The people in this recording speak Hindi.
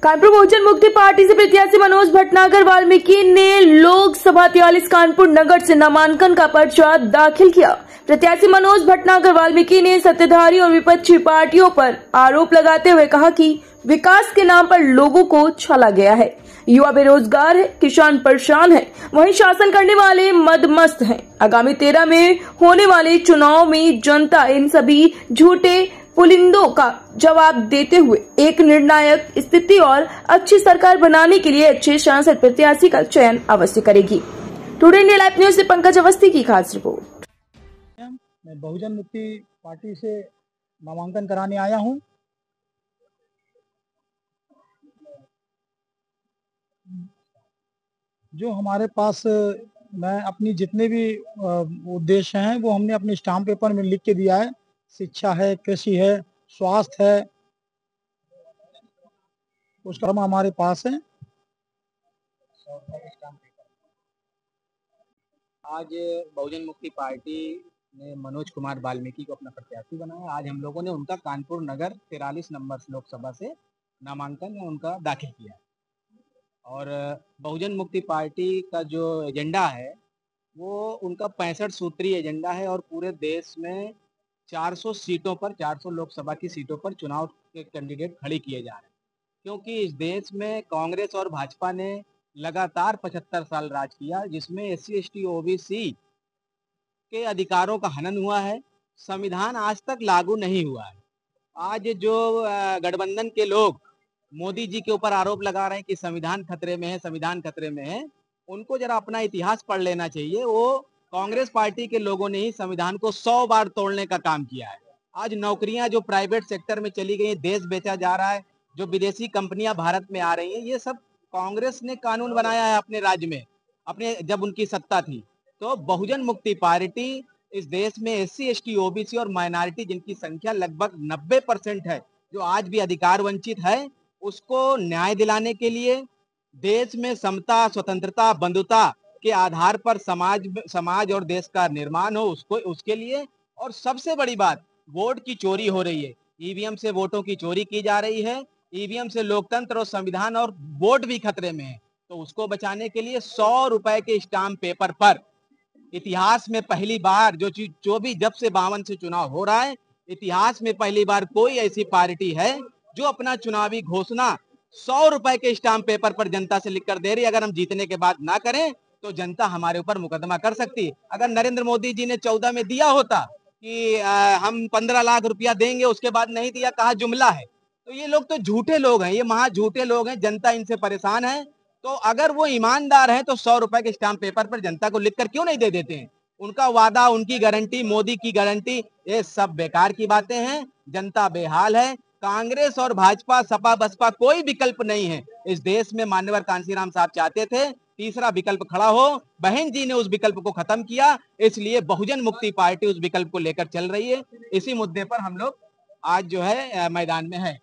कानपुर बहुजन मुक्ति पार्टी से प्रत्याशी मनोज भटनागर वाल्मीकि ने लोकसभा 43 कानपुर नगर से नामांकन का पर्चा दाखिल किया। प्रत्याशी मनोज भटनागर वाल्मीकि ने सत्ताधारी और विपक्षी पार्टियों पर आरोप लगाते हुए कहा कि विकास के नाम पर लोगों को छला गया है। युवा बेरोजगार है, किसान परेशान है, वहीं शासन करने वाले मदमस्त हैं। आगामी 13 में होने वाले चुनाव में जनता इन सभी झूठे पुलिंदों का जवाब देते हुए एक निर्णायक स्थिति और अच्छी सरकार बनाने के लिए अच्छे सांसद प्रत्याशी का चयन अवश्य करेगी। टुडे इंडिया लाइव न्यूज से पंकज अवस्थी की खास रिपोर्ट। मैं बहुजन मुक्ति पार्टी से नामांकन कराने आया हूं। जो हमारे पास मैं अपनी जितने भी उद्देश्य हैं वो हमने अपने स्टाम्प पेपर में लिख के दिया है। शिक्षा है, कृषि है, स्वास्थ्य है, उसका हम हमारे पास है। आज बहुजन मुक्ति पार्टी ने मनोज कुमार वाल्मीकि को अपना प्रत्याशी बनाया। आज हम लोगों ने उनका कानपुर नगर 43 नंबर लोकसभा से नामांकन उनका दाखिल किया। और बहुजन मुक्ति पार्टी का जो एजेंडा है वो उनका 65 सूत्रीय एजेंडा है और पूरे देश में 400 सीटों पर 400 लोकसभा की सीटों पर चुनाव के कैंडिडेट खड़े किए जा रहे हैं। क्योंकि इस देश में कांग्रेस और भाजपा ने लगातार 75 साल राज किया, जिसमें SC ST OBC के अधिकारों का हनन हुआ है। संविधान आज तक लागू नहीं हुआ है। आज जो गठबंधन के लोग मोदी जी के ऊपर आरोप लगा रहे हैं कि संविधान खतरे में है, संविधान खतरे में है, उनको जरा अपना इतिहास पढ़ लेना चाहिए। वो कांग्रेस पार्टी के लोगों ने ही संविधान को 100 बार तोड़ने का काम किया है। आज नौकरियां जो प्राइवेट सेक्टर में चली गई, देश बेचा जा रहा है, जो विदेशी कंपनियां भारत में आ रही हैं, ये सब कांग्रेस ने कानून बनाया है अपने राज्य में, अपने जब उनकी सत्ता थी। तो बहुजन मुक्ति पार्टी इस देश में SC ST OBC और माइनॉरिटी जिनकी संख्या लगभग 90% है, जो आज भी अधिकार वंचित है, उसको न्याय दिलाने के लिए, देश में समता, स्वतंत्रता, बंधुता के आधार पर समाज और देश का निर्माण हो, उसके लिए। और सबसे बड़ी बात, वोट की चोरी हो रही है, EVM से वोटों की चोरी की जा रही है। EVM से लोकतंत्र और संविधान और वोट भी खतरे में है। तो उसको बचाने के लिए 100 रुपए के स्टाम्प पेपर पर इतिहास में पहली बार जो भी जब से 52 से चुनाव हो रहा है, इतिहास में पहली बार कोई ऐसी पार्टी है जो अपना चुनावी घोषणा 100 रुपए के स्टाम्प पेपर पर जनता से लिखकर दे रही है। अगर हम जीतने के बाद ना करें तो जनता हमारे ऊपर मुकदमा कर सकती है। अगर नरेंद्र मोदी जी ने 14 में दिया होता कि हम 15 लाख रुपया देंगे, उसके बाद नहीं दिया, कहा जुमला है। तो ये लोग तो झूठे लोग हैं, ये महा झूठे लोग हैं। जनता इनसे परेशान है। तो अगर वो ईमानदार हैं तो 100 रुपए के स्टाम्प पेपर पर जनता को लिखकर क्यों नहीं दे देते हैं? उनका वादा, उनकी गारंटी, मोदी की गारंटी, ये सब बेकार की बातें हैं। जनता बेहाल है। कांग्रेस और भाजपा, सपा, बसपा कोई विकल्प नहीं है इस देश में। मान्यवर कांशीराम साहब चाहते थे तीसरा विकल्प खड़ा हो, बहन जी ने उस विकल्प को खत्म किया, इसलिए बहुजन मुक्ति पार्टी उस विकल्प को लेकर चल रही है। इसी मुद्दे पर हम लोग आज जो है मैदान में है।